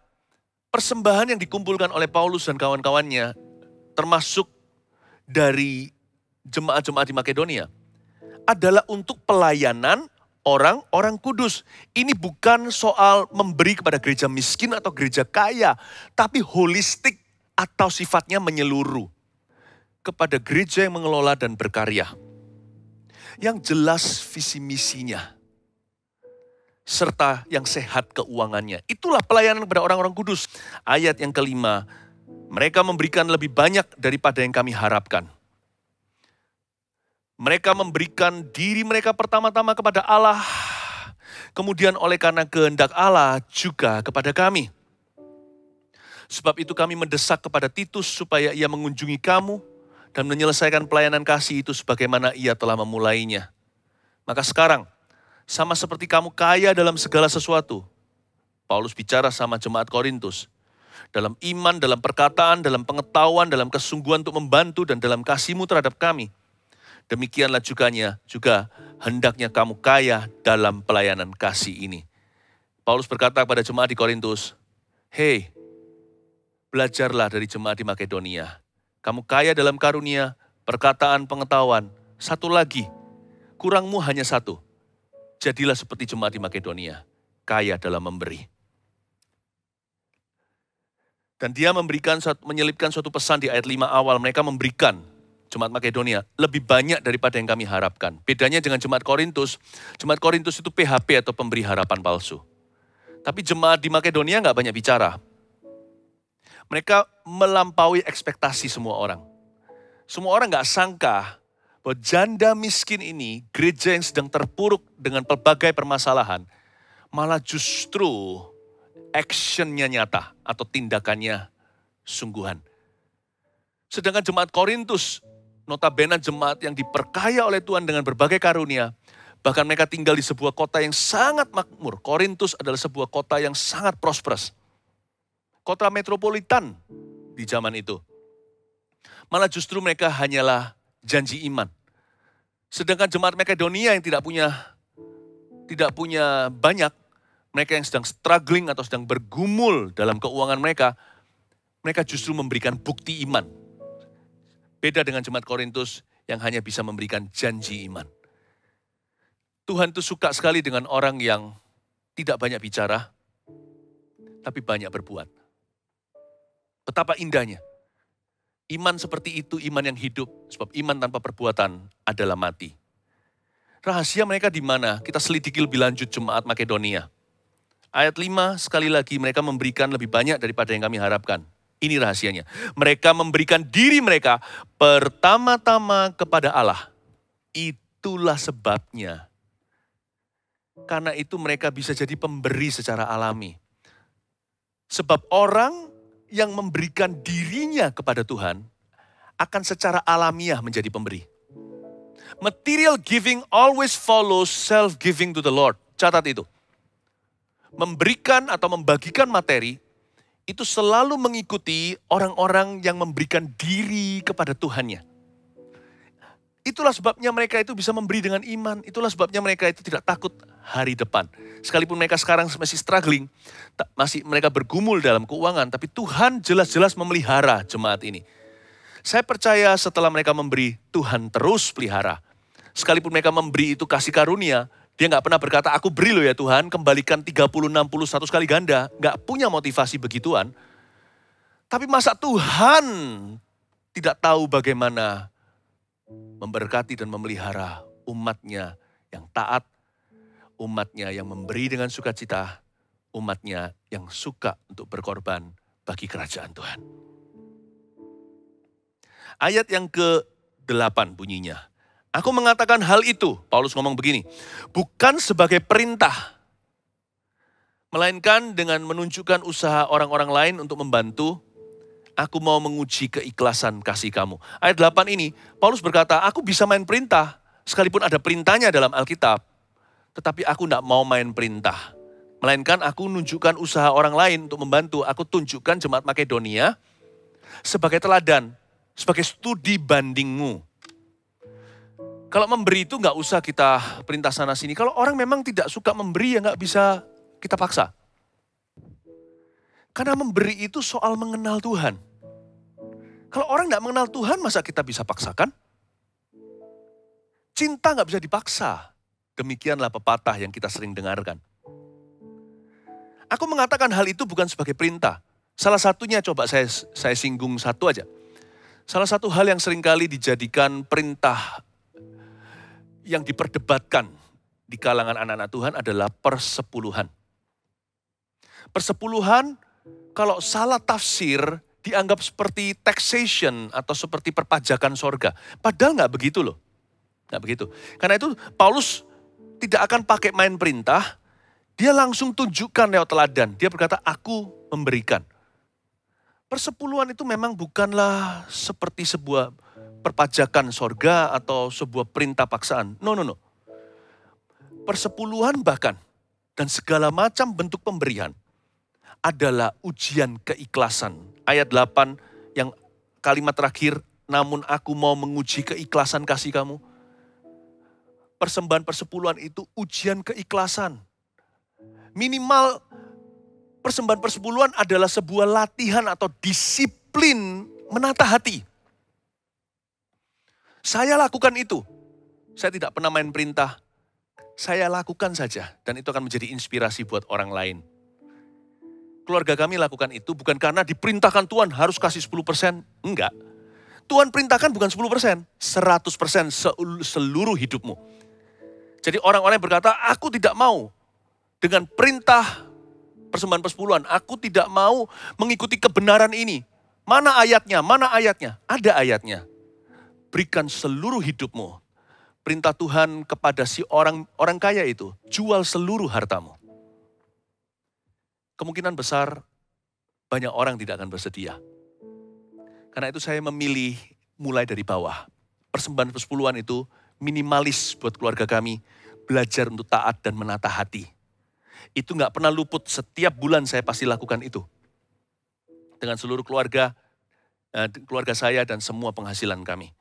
persembahan yang dikumpulkan oleh Paulus dan kawan-kawannya, termasuk dari jemaat-jemaat di Makedonia, adalah untuk pelayanan orang-orang kudus. Ini bukan soal memberi kepada gereja miskin atau gereja kaya, tapi holistik atau sifatnya menyeluruh kepada gereja yang mengelola dan berkarya. Yang jelas visi misinya, serta yang sehat keuangannya. Itulah pelayanan kepada orang-orang kudus. Ayat yang kelima, mereka memberikan lebih banyak daripada yang kami harapkan. Mereka memberikan diri mereka pertama-tama kepada Allah, kemudian oleh karena kehendak Allah juga kepada kami. Sebab itu kami mendesak kepada Titus supaya ia mengunjungi kamu dan menyelesaikan pelayanan kasih itu sebagaimana ia telah memulainya. Maka sekarang, sama seperti kamu kaya dalam segala sesuatu, Paulus bicara sama jemaat Korintus, dalam iman, dalam perkataan, dalam pengetahuan, dalam kesungguhan untuk membantu, dan dalam kasihmu terhadap kami. Demikianlah juga hendaknya kamu kaya dalam pelayanan kasih ini. Paulus berkata kepada jemaat di Korintus, "Hei, belajarlah dari jemaat di Makedonia. Kamu kaya dalam karunia, perkataan, pengetahuan. Satu lagi, kurangmu hanya satu. Jadilah seperti jemaat di Makedonia, kaya dalam memberi." Dan dia menyelipkan suatu pesan di ayat 5 awal. Mereka memberikan, jemaat Makedonia, lebih banyak daripada yang kami harapkan. Bedanya dengan jemaat Korintus itu PHP atau pemberi harapan palsu. Tapi jemaat di Makedonia nggak banyak bicara. Mereka melampaui ekspektasi semua orang. Semua orang nggak sangka bahwa janda miskin ini, gereja yang sedang terpuruk dengan pelbagai permasalahan, malah justru actionnya nyata atau tindakannya sungguhan. Sedangkan jemaat Korintus Notabene jemaat yang diperkaya oleh Tuhan dengan berbagai karunia. Bahkan mereka tinggal di sebuah kota yang sangat makmur. Korintus adalah sebuah kota yang sangat prosperous. Kota metropolitan di zaman itu. Malah justru mereka hanyalah janji iman. Sedangkan jemaat Makedonia yang tidak punya banyak, mereka yang sedang struggling atau sedang bergumul dalam keuangan mereka justru memberikan bukti iman. Beda dengan jemaat Korintus yang hanya bisa memberikan janji iman. Tuhan itu suka sekali dengan orang yang tidak banyak bicara, tapi banyak berbuat. Betapa indahnya. Iman seperti itu, iman yang hidup. Sebab iman tanpa perbuatan adalah mati. Rahasia mereka di mana? Kita selidiki lebih lanjut jemaat Makedonia. Ayat 5, sekali lagi mereka memberikan lebih banyak daripada yang kami harapkan. Ini rahasianya. Mereka memberikan diri mereka pertama-tama kepada Allah. Itulah sebabnya. Karena itu mereka bisa jadi pemberi secara alami. Sebab orang yang memberikan dirinya kepada Tuhan akan secara alamiah menjadi pemberi. Material giving always follows self-giving to the Lord. Catat itu. Memberikan atau membagikan materi itu selalu mengikuti orang-orang yang memberikan diri kepada Tuhannya. Itulah sebabnya mereka itu bisa memberi dengan iman. Itulah sebabnya mereka itu tidak takut hari depan. Sekalipun mereka sekarang masih struggling, masih mereka bergumul dalam keuangan, tapi Tuhan jelas-jelas memelihara jemaat ini. Saya percaya setelah mereka memberi, Tuhan terus pelihara. Sekalipun mereka memberi itu kasih karunia, dia nggak pernah berkata, aku beri loh ya Tuhan, kembalikan 30, 60, 100 kali ganda. Nggak punya motivasi begituan. Tapi masa Tuhan tidak tahu bagaimana memberkati dan memelihara umatnya yang taat, umatnya yang memberi dengan sukacita, umatnya yang suka untuk berkorban bagi kerajaan Tuhan. Ayat yang ke-8 bunyinya. Aku mengatakan hal itu, Paulus ngomong begini, bukan sebagai perintah, melainkan dengan menunjukkan usaha orang-orang lain untuk membantu, aku mau menguji keikhlasan kasih kamu. Ayat 8 ini, Paulus berkata, aku bisa main perintah, sekalipun ada perintahnya dalam Alkitab, tetapi aku tidak mau main perintah. Melainkan aku menunjukkan usaha orang lain untuk membantu, aku tunjukkan jemaat Makedonia sebagai teladan, sebagai studi bandingmu. Kalau memberi itu nggak usah kita perintah sana sini. Kalau orang memang tidak suka memberi ya nggak bisa kita paksa. Karena memberi itu soal mengenal Tuhan. Kalau orang nggak mengenal Tuhan masa kita bisa paksakan? Cinta nggak bisa dipaksa. Demikianlah pepatah yang kita sering dengarkan. Aku mengatakan hal itu bukan sebagai perintah. Salah satunya coba saya singgung satu aja. Salah satu hal yang seringkali dijadikan perintah yang diperdebatkan di kalangan anak-anak Tuhan adalah persepuluhan. Persepuluhan kalau salah tafsir dianggap seperti taxation atau seperti perpajakan sorga. Padahal nggak begitu loh. Nggak begitu. Karena itu Paulus tidak akan pakai main perintah, dia langsung tunjukkan lewat teladan. Dia berkata, aku memberikan. Persepuluhan itu memang bukanlah seperti sebuah perpajakan sorga atau sebuah perintah paksaan. No. Persepuluhan bahkan dan segala macam bentuk pemberian adalah ujian keikhlasan. Ayat 8 yang kalimat terakhir, namun aku mau menguji keikhlasan kasih kamu. Persembahan persepuluhan itu ujian keikhlasan. Minimal persembahan persepuluhan adalah sebuah latihan atau disiplin menata hati. Saya lakukan itu. Saya tidak pernah main perintah. Saya lakukan saja. Dan itu akan menjadi inspirasi buat orang lain. Keluarga kami lakukan itu bukan karena diperintahkan Tuhan harus kasih 10%. Enggak. Tuhan perintahkan bukan 10%. 100% seluruh hidupmu. Jadi orang-orang yang berkata, aku tidak mau dengan perintah persembahan persepuluhan. Aku tidak mau mengikuti kebenaran ini. Mana ayatnya? Mana ayatnya? Ada ayatnya. Berikan seluruh hidupmu. Perintah Tuhan kepada si orang kaya itu, jual seluruh hartamu. Kemungkinan besar banyak orang tidak akan bersedia. Karena itu saya memilih mulai dari bawah. persembahan persepuluhan itu minimalis buat keluarga kami. Belajar untuk taat dan menata hati. Itu gak pernah luput, setiap bulan saya pasti lakukan itu. Dengan seluruh keluarga saya dan semua penghasilan kami.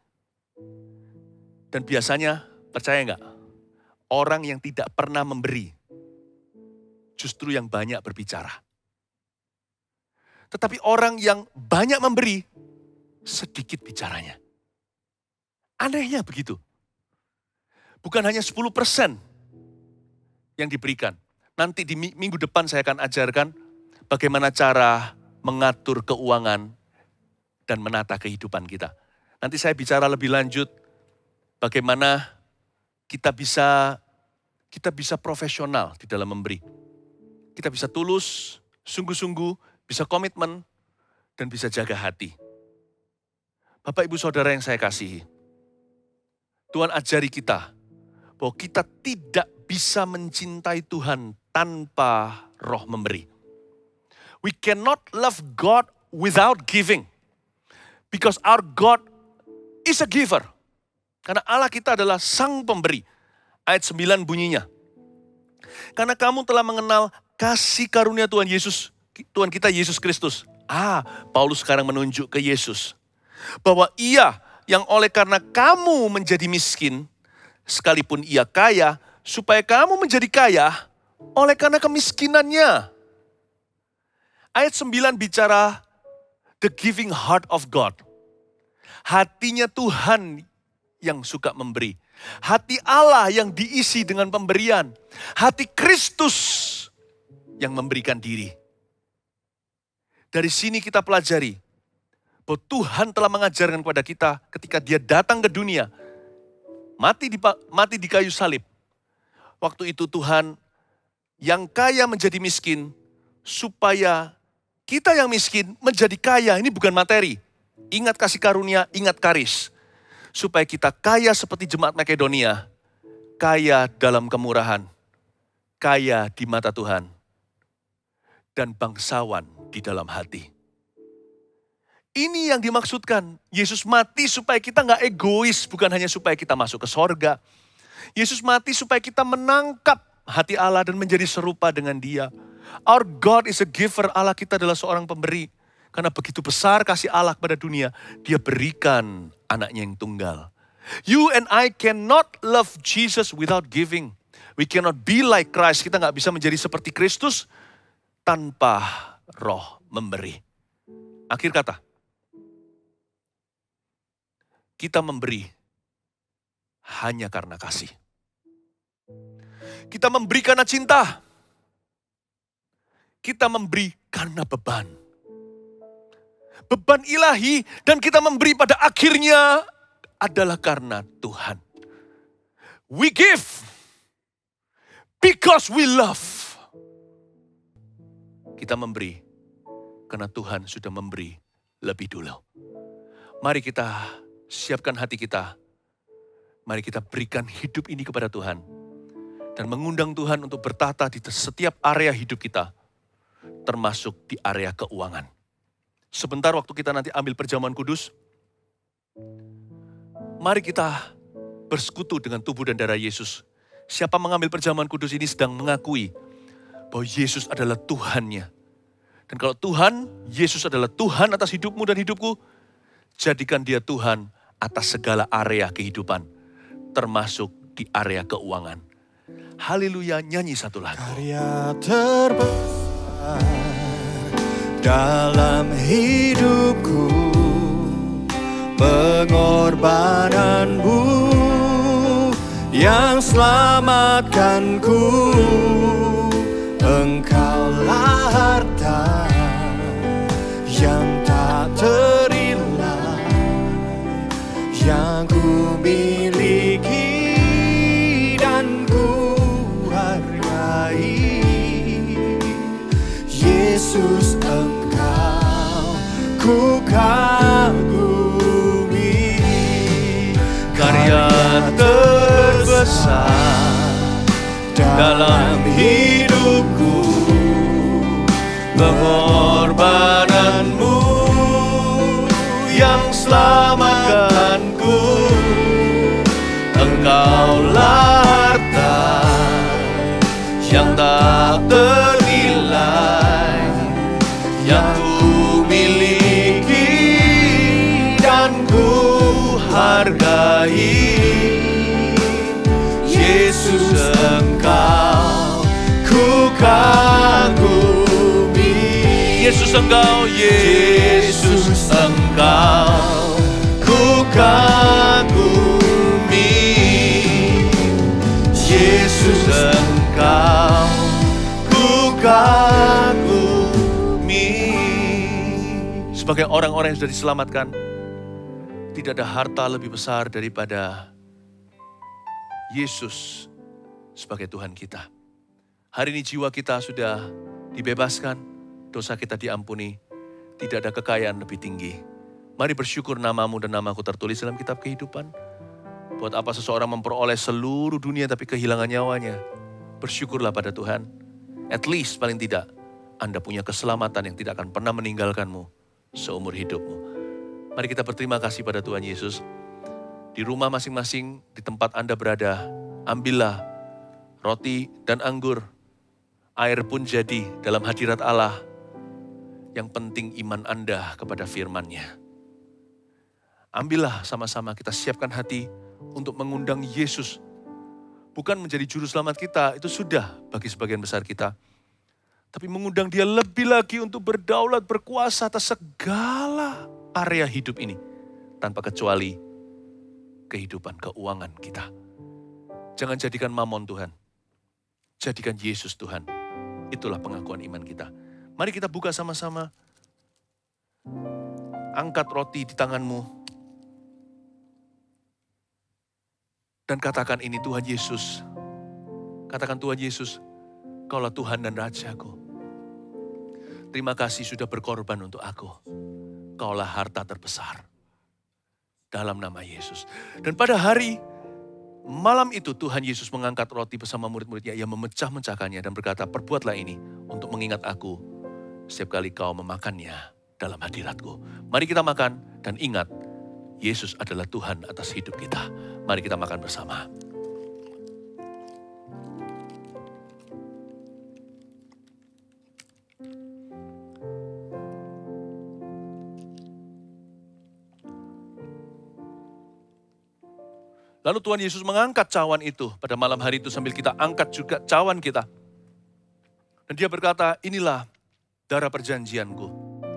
Dan biasanya, percaya gak? Orang yang tidak pernah memberi, justru yang banyak berbicara. Tetapi orang yang banyak memberi, sedikit bicaranya. Anehnya begitu. Bukan hanya 10% yang diberikan. Nanti di minggu depan saya akan ajarkan bagaimana cara mengatur keuangan dan menata kehidupan kita. Nanti saya bicara lebih lanjut bagaimana kita bisa profesional di dalam memberi. Kita bisa tulus, sungguh-sungguh, bisa komitmen, dan bisa jaga hati. Bapak, Ibu, Saudara yang saya kasihi, Tuhan ajari kita bahwa kita tidak bisa mencintai Tuhan tanpa roh memberi. We cannot love God without giving. Because our God is a giver. Karena Allah kita adalah sang pemberi. Ayat 9 bunyinya. Karena kamu telah mengenal kasih karunia Tuhan kita Yesus Kristus. Paulus sekarang menunjuk ke Yesus. Bahwa ia yang oleh karena kamu menjadi miskin, sekalipun ia kaya, supaya kamu menjadi kaya oleh karena kemiskinannya. Ayat 9 bicara the giving heart of God. Hatinya Tuhan yang suka memberi. Hati Allah yang diisi dengan pemberian. Hati Kristus yang memberikan diri. Dari sini kita pelajari bahwa Tuhan telah mengajarkan kepada kita ketika dia datang ke dunia. Mati di kayu salib. Waktu itu Tuhan yang kaya menjadi miskin supaya kita yang miskin menjadi kaya. Ini bukan materi. Ingat kasih karunia, ingat karis. Supaya kita kaya seperti jemaat Makedonia. Kaya dalam kemurahan. Kaya di mata Tuhan. Dan bangsawan di dalam hati. Ini yang dimaksudkan. Yesus mati supaya kita gak egois. Bukan hanya supaya kita masuk ke sorga. Yesus mati supaya kita menangkap hati Allah dan menjadi serupa dengan Dia. Our God is a giver. Allah kita adalah seorang pemberi. Karena begitu besar kasih Allah kepada dunia, Dia berikan anaknya yang tunggal. You and I cannot love Jesus without giving. We cannot be like Christ. Kita gak bisa menjadi seperti Kristus tanpa roh memberi. Akhir kata, kita memberi hanya karena kasih. Kita memberi karena cinta. Kita memberi karena beban. Beban ilahi dan kita memberi pada akhirnya adalah karena Tuhan. We give because we love. Kita memberi karena Tuhan sudah memberi lebih dulu. Mari kita siapkan hati kita. Mari kita berikan hidup ini kepada Tuhan. Dan mengundang Tuhan untuk bertata di setiap area hidup kita. Termasuk di area keuangan. Sebentar waktu kita nanti ambil perjamuan kudus. Mari kita bersekutu dengan tubuh dan darah Yesus. Siapa mengambil perjamuan kudus ini sedang mengakui bahwa Yesus adalah Tuhannya. Dan kalau Tuhan, Yesus adalah Tuhan atas hidupmu dan hidupku, jadikan Dia Tuhan atas segala area kehidupan, termasuk di area keuangan. Haleluya, nyanyi satu lagu. Karya terbesar dalam hidupku, pengorbananmu yang selamatkanku. Engkaulah harta yang tak ternilai yang ku miliki dan ku hargai. Yesus, Engkau ku kagumi. Karya terbesar dalam hidupku, pengorbananmu yang selamatkanku. tak ternilai yang ku miliki dan ku hargai. Yesus, Engkau ku kagumi. Yesus, Engkau, Yesus, Engkau ku kagumi. Yesus, Engkau ku kagumi. Sebagai orang-orang yang sudah diselamatkan, tidak ada harta lebih besar daripada Yesus sebagai Tuhan kita. Hari ini jiwa kita sudah dibebaskan, dosa kita diampuni, tidak ada kekayaan lebih tinggi. Mari bersyukur namamu dan namaku tertulis dalam kitab kehidupan. Buat apa seseorang memperoleh seluruh dunia tapi kehilangan nyawanya? Bersyukurlah pada Tuhan. At least paling tidak, Anda punya keselamatan yang tidak akan pernah meninggalkanmu seumur hidupmu. Mari kita berterima kasih pada Tuhan Yesus. Di rumah masing-masing, di tempat Anda berada, ambillah roti dan anggur. Air pun jadi dalam hadirat Allah. Yang penting iman Anda kepada firman-Nya. Ambillah sama-sama, kita siapkan hati untuk mengundang Yesus. Bukan menjadi juru selamat kita, itu sudah bagi sebagian besar kita. Tapi mengundang Dia lebih lagi untuk berdaulat, berkuasa atas segala area hidup ini. Tanpa kecuali kehidupan, keuangan kita. Jangan jadikan mamon Tuhan. Jadikan Yesus Tuhan. Itulah pengakuan iman kita. Mari kita buka sama-sama. Angkat roti di tanganmu. Dan katakan ini Tuhan Yesus. Katakan Tuhan Yesus, Kaulah Tuhan dan Rajaku. Terima kasih sudah berkorban untuk aku. Kaulah harta terbesar. Dalam nama Yesus. Dan pada hari malam itu Tuhan Yesus mengangkat roti bersama murid-muridnya. Ia memecah-mecahkannya dan berkata, perbuatlah ini untuk mengingat aku setiap kali kau memakannya dalam hadiratku. Mari kita makan dan ingat, Yesus adalah Tuhan atas hidup kita. Mari kita makan bersama. Lalu Tuhan Yesus mengangkat cawan itu pada malam hari itu sambil kita angkat juga cawan kita. Dan Dia berkata, inilah darah perjanjianku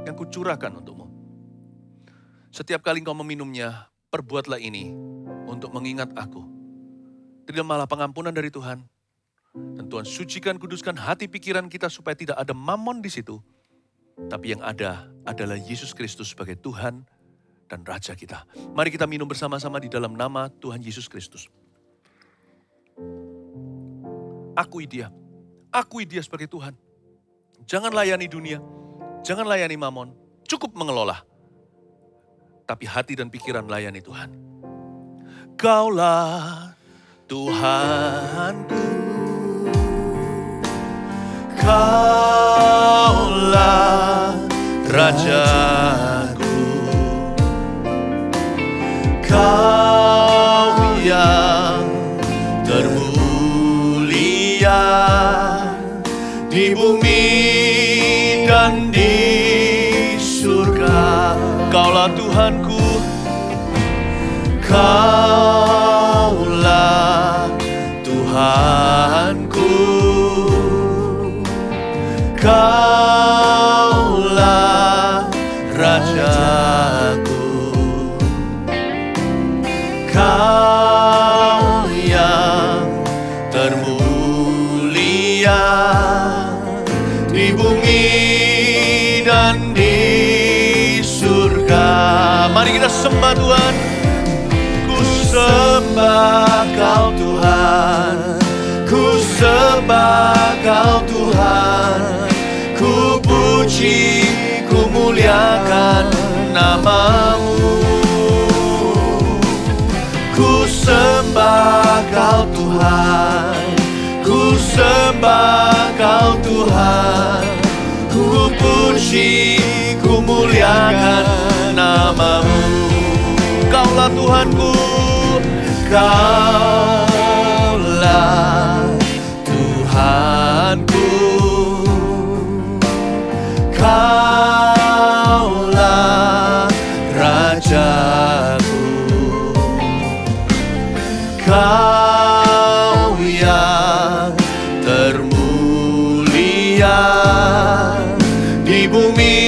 yang kucurahkan untukmu. Setiap kali engkau meminumnya, perbuatlah ini untuk mengingat aku. Terimalah pengampunan dari Tuhan. Dan Tuhan sucikan, kuduskan hati pikiran kita supaya tidak ada mamon di situ. Tapi yang ada adalah Yesus Kristus sebagai Tuhan dan Raja kita. Mari kita minum bersama-sama di dalam nama Tuhan Yesus Kristus. Akui Dia. Akui Dia sebagai Tuhan. Jangan layani dunia. Jangan layani mamon. Cukup mengelola. Tapi hati dan pikiran layani Tuhan. Kaulah Tuhanku. Kaulah Rajaku. Kau yang termulia di bumi dan di surga. Kaulah Tuhanku, Kaulah Tuhanku, Kaulah Rajaku. Kau yang termulia di bumi dan di surga. Mari kita sembah Tuhan. Ku sembah Kau Tuhan, ku sembah Kau Tuhan, ku puji, ku muliakan nama-Mu. Ku sembah Kau Tuhan, ku sembah Kau Tuhan, ku puji, ku muliakan nama-Mu. Kaulah Tuhanku, Kaulah Tuhanku, ada di bumi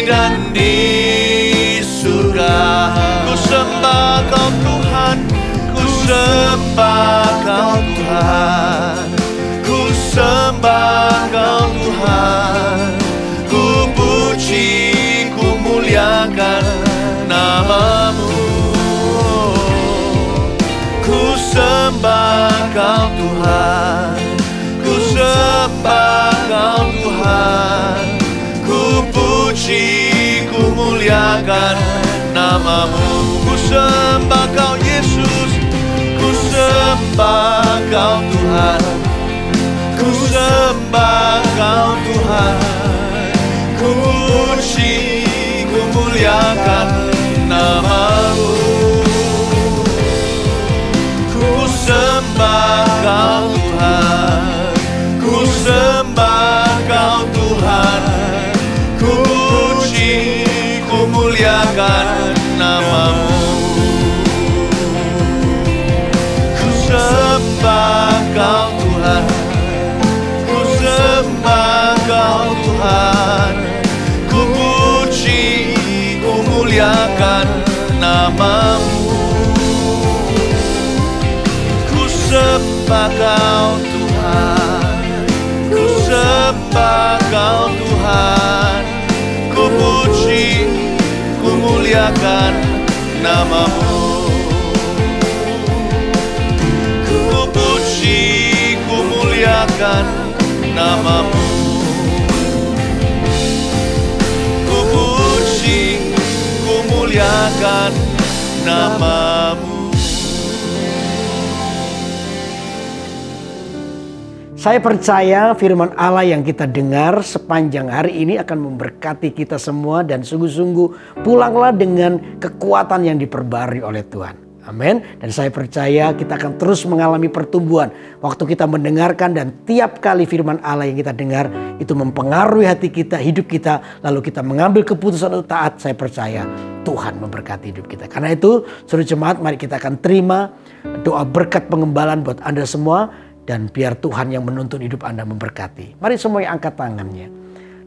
dan di surga. Ku sembah Kau Tuhan, ku sembah Kau Tuhan, ku sembah Kau Tuhan, ku puji, ku muliakan nama-Mu. Ku sembah Kau Tuhan, ku sembah Kau Tuhan, ku puji, ku muliakan nama-Mu. Ku sembah Kau Yesus, ku sembah Kau Tuhan, ku sembah Kau Tuhan, ku puji, ku muliakan nama-Mu. Ku sembah Kau Tuhan, ku sembah Kau Tuhan, ku puji, ku muliakan nama-Mu. Ku sembah Kau Tuhan, ku sembah Kau Tuhan, ku puji, ku muliakan nama-Mu. Ku sembah Kau Tuhan, ku sembah Kau Tuhan, ku puji, ku muliakan nama-Mu. Ku puji, ku muliakan nama-Mu. Ku puji, ku muliakan nama-Mu. Saya percaya firman Allah yang kita dengar sepanjang hari ini akan memberkati kita semua. Dan sungguh-sungguh pulanglah dengan kekuatan yang diperbarui oleh Tuhan. Amin. Dan saya percaya kita akan terus mengalami pertumbuhan. Waktu kita mendengarkan dan tiap kali firman Allah yang kita dengar itu mempengaruhi hati kita, hidup kita. Lalu kita mengambil keputusan untuk taat. Saya percaya Tuhan memberkati hidup kita. Karena itu seluruh jemaat, mari kita akan terima doa berkat pengembalaan buat Anda semua. Dan biar Tuhan yang menuntun hidup Anda memberkati. Mari semuanya angkat tangannya.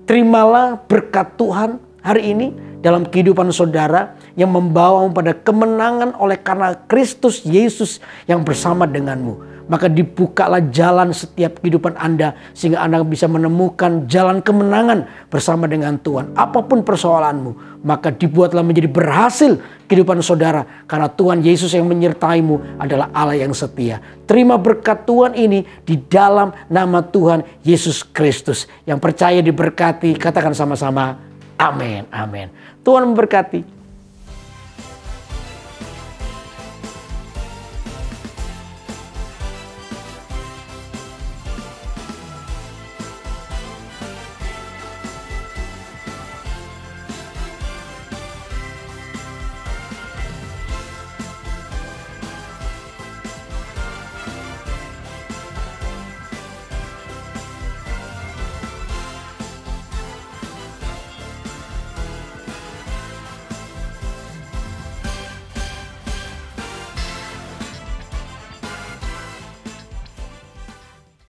Terimalah berkat Tuhan hari ini dalam kehidupan saudara yang membawamu pada kemenangan oleh karena Kristus Yesus yang bersama denganmu. Maka dibukalah jalan setiap kehidupan Anda sehingga Anda bisa menemukan jalan kemenangan bersama dengan Tuhan. Apapun persoalanmu, maka dibuatlah menjadi berhasil kehidupan saudara karena Tuhan Yesus yang menyertaimu adalah Allah yang setia. Terima berkat Tuhan ini di dalam nama Tuhan Yesus Kristus. Yang percaya diberkati, katakan sama-sama amin, amin. Tuhan memberkati.